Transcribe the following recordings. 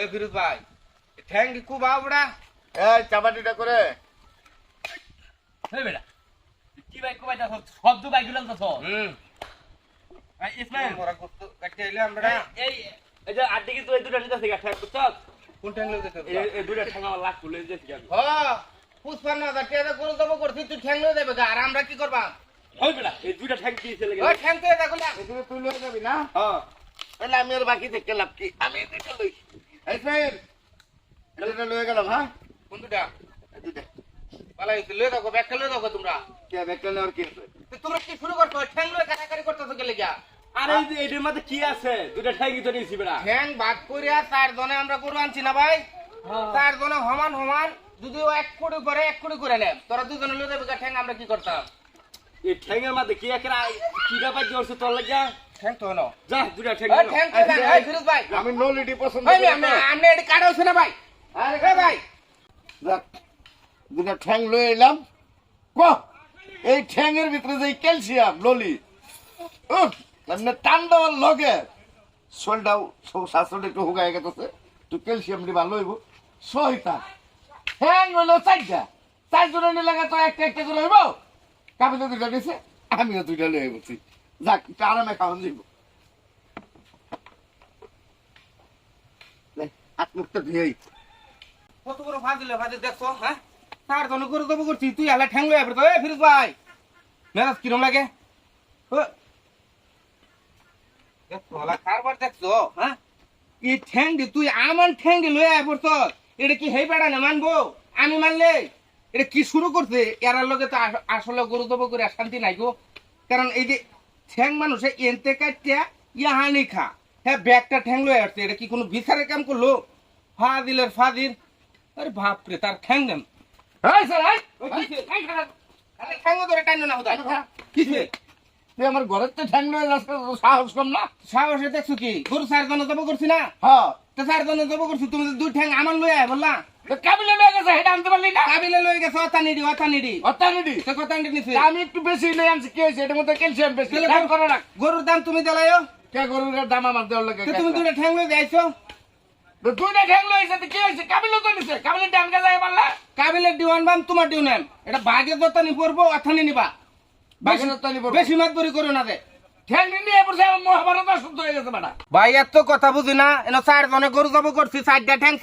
এই ফিরোজ ভাই ঠ্যাং কি খুব আবড়া এই চাপাটিটা করে এই বেটা কি ভাই কোবাই দাও শব্দ ভাই গুলাম তো ভাই ইসমাইল মোরা করতে কাটতে এলাম আমরা এই এই যে আড্ডি কি তুই দুটো নিতে থেকে ঠ্যাং করছস কোন ঠ্যাং লইতে এই দুটো ঠ্যাং আমার লাখ খুলে দিতে যাবে হ্যাঁ পুষ্পান্ন হাজার টাকা গরু দেবো করছি তুই ঠ্যাং লই দেবে আর আমরা কি করবা ওই বেটা এই দুটো ঠ্যাং কি চলে গেল ওই ঠ্যাং তো দেখো না এখানে তুই লয়ে যাবি না হ্যাঁ তাহলে আমি আর বাকি দেখতে লাভ কি আমি এটা লই এই ফের এটা লয়ে গেলাম হ্যাঁ কোন দুটা এই দুইটা পালাই লই দাও ব্যাগটা লই দাও তোমরা কে বেকলে নেওয়ার কি আছে তোমরা কি শুরু করছো ঠ্যাং লই কাটাকাটি করতেছো গেলে গিয়া আর এই যে এটার মধ্যে কি আছে দুটো ঠ্যাংই তো নিছি বেটা ঠ্যাং ভাগ করিয়া 4 জনে আমরা গরু আনছি না ভাই 4 জনে সমান সমান যদি ও 1 কোটি করে 1 কোটি করে নেয় তোরা দুজনে লই দেবে ঠ্যাং আমরা কি করতাম এই ঠ্যাংের মধ্যে কি একটা কিটা পাই জোরছে তোর লাগা ঠ্যাং তো না যা দুটো ঠ্যাং ওই ঠ্যাং তো না এই ফিরোজ ভাই আমি নলিটি পছন্দ ভাই করি আমি না আমি এটা কাটাওছে না ভাই আরে ভাই দেখ দুটা ঠ্যাং লয়ে এলাম কো এই ঠ্যাংয়ের ভিতরে যে ক্যালসিয়াম ললি উফ মানে টান দেওয়ার লগে শরীরটাও স্বাস্থ্যটা একটু হুগায় গেছে তুই ক্যালসিয়াম দিবা লইব সহিতা ঠ্যাং হলো চার জনের নিলে তো একটা করে হইব কাবিলে দুইটা দিছে আমিও দুইটা লয়ে বলছি যাক একটু আরামে খাওয়ান দিব হাত মুখটা ধুয়েই কত বড় ফাজিল দেখছো হ্যাঁ 4 জনে গরু দেবো করছি তুই আলা ঠ্যাং লই আইবি তো এই ফিরোজ ভাই মেরাজ কিরম লাগে ও দেখছো আলা কারবার দেখছো হ্যাঁ এই ঠ্যাং দি তুই আমার ঠ্যাং দি লই আইবি তো এটা কি হেই বেড়া না মানবো আমি মানলে এটা কি শুরু করছে এরার লগে তো আসলে গরু দেবো করে শান্তি নাই গো কারণ এই যে ঠ্যাং মানুষে এনতে কাটিয়া হানি খা হ্যাঁ ব্যাগটা ঠ্যাং লই আসছে এটা কি কোনো বিচারের কাম করলো ফাদিল আরে বাপরে তার ঠ্যাং দেন এই স্যার আরে ঠ্যাং ধরে টাইনো না হুদাই কিছে তুই আমার ঘরের তো ঠ্যাং লয়ে যাস সাহস কম না সাহসে দেখছো কি গরু 4 জনে দেবো করছি না হ্যাঁ তো 4 জনে দেবো করছি তুমি দুই ঠ্যাং আমার লই আয় বললা কাবিলে লয়ে গেছে হেটা আনতে পারলি না কাবিলে লই গেছে অতানিডি অত্যানিডি তো কতানিডি নিছে আমি একটু বেশি লয়ে আনছি কি হয়েছে এটার মধ্যে ক্যালসিয়াম বেশি তাহলে দাম করে রাখ গরুর দাম তুমি দিলাইও কে গরুর দাম আমার দেওয়ার লাগে তো তুমি দুইটা ঠ্যাং লই যাইছো দুইটা ঠ্যাং লয়েছে তো কি হয়েছে কাবিলে তো নিছে কাবিলে ডান কে যায় পারলা কাবিলের ডিওয়ান বাম তোমার ডিওনাম এটা ভাগে যতনি পড়বো অথানি নিবা বাকি অত্যানি পড়বে বেশি মাতবরি করো না দে ঠ্যাং নিয়ে পড়ছে আমার মহাভারত শুদ্ধ হয়ে গেছে বাড়া ভাই এত কথা বুঝি না এনে 4 জনে গরু যাবো করছি 4টা ঠ্যাং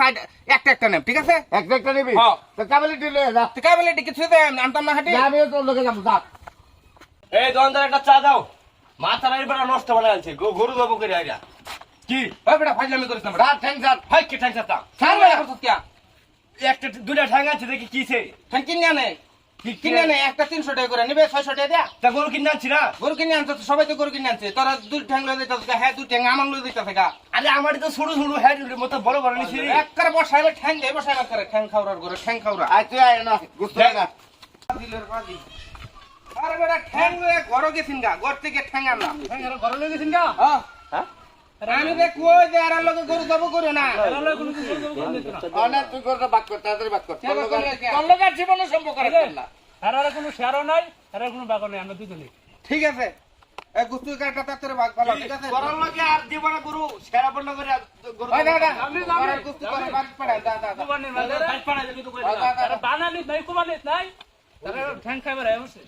একটা নেম ঠিক আছে একটা নিবি হ্যাঁ। তো কাবিলে লয়ে যা কাবিলেটি কিছু দে আনতাম না হাঁটি আমিও তোর লোকে যাবো যা এই দোকানদার একটা চা দাও মাথা নাই বেটা নষ্ট বানাই আছে গরু বাবু করে আইরা কি ওই বেটা ফাজলামি করিস না বেটা যা ঠ্যাং যা হাই কি ঠ্যাং সাতা ছাড় বেটা করছিস কিয়া একটা দুটা ঠ্যাং আছে দেখি কিছে ঠ্যাং কিনে আনে কিনে আনে একটা 300 টাকা করে নিবে 600 টাকা দেয়া তা গরু কিনে আনছি না গরু কিনে আনছে তো সবাই তো গরু কিনে আনছে তোরা দুই ঠ্যাং লই দিতেছ হ্যাঁ দুই ঠ্যাং আমার লই দিতেছ গা আরে আমার তো ছোট ছোট হ্যাঁ মতো বড় বড় নিছি এক করে বসাইলে ঠ্যাং দে বসাইলে করে ঠ্যাং খাওরার করে ঠ্যাং খাওরা আয় তুই আয় না গুস্ত না দিলের বাদি আরে বেটা ঠ্যাং লয়ে ঘর গেছিন গা ঘর থেকে ঠ্যাং আনলাম ঠ্যাং আর ঘরে লই গেছিন গা হ্যাঁ হ্যাঁ আমি দেখ কই যে আর লগে গরু যাবো করো না অনেক তুই করে বাক কর তাড়াতাড়ি বাক কর কে বাক করলে কে? তোর লোক আর জীবনে সম্পর্ক রাখবেন না আর কোনো শেয়ারও নাই আর কোনো বাগও নাই আমরা দুজনে ঠিক আছে এই গুস্তু কাটা তাড়াতাড়ি ভাগ পালো ঠিক আছে গরম লাগে আর জীবনে গরু সেরা বন্ধ করে গরু ওই দাদা আর গুস্তু করে ভাগ পড়া দাদা কুরবানির মাঝে বাইক পাড়া যদি তো করে দাদা বানালিত নাই কুরবানিত নাই তারা ঠ্যাং খাইবার আইছে